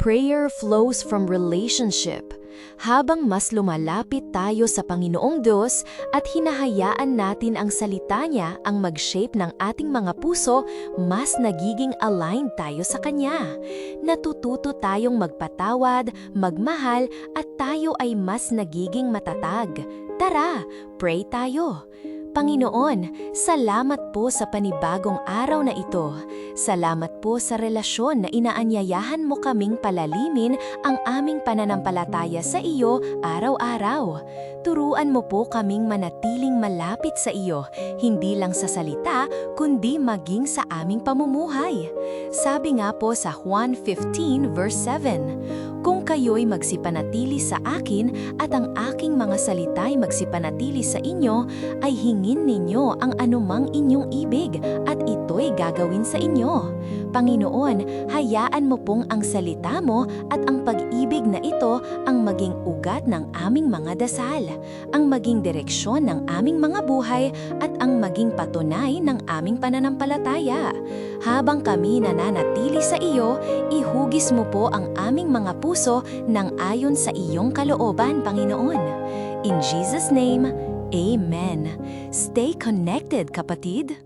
Prayer flows from relationship. Habang mas lumalapit tayo sa Panginoong Diyos at hinahayaan natin ang salita niya ang mag-shape ng ating mga puso, mas nagiging aligned tayo sa Kanya. Natututo tayong magpatawad, magmahal, at tayo ay mas nagiging matatag. Tara, pray tayo. Panginoon, salamat po sa panibagong araw na ito. Salamat po sa relasyon na inaanyayahan mo kaming palalimin ang aming pananampalataya sa iyo araw-araw. Turuan mo po kaming manatiling malapit sa iyo, hindi lang sa salita, kundi maging sa aming pamumuhay. Sabi nga po sa Juan 15 verse 7, "Kung kayo'y magsipanatili sa akin at ang aking mga salita'y magsipanatili sa inyo, ay hingin ninyo ang anumang inyong ibig at ito'y gagawin sa inyo." Panginoon, hayaan mo pong ang salita mo at ang pag-ibig na ito ang maging ugat ng aming mga dasal, ang maging direksyon ng aming mga buhay at ang maging patunay ng aming pananampalataya. Habang kami nananatili sa iyo, ihugis mo po ang aming mga puso nang ayon sa iyong kalooban, Panginoon. In Jesus' name, Amen. Stay connected, kapatid.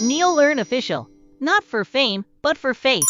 Neil Learn Official. Not for fame, but for faith.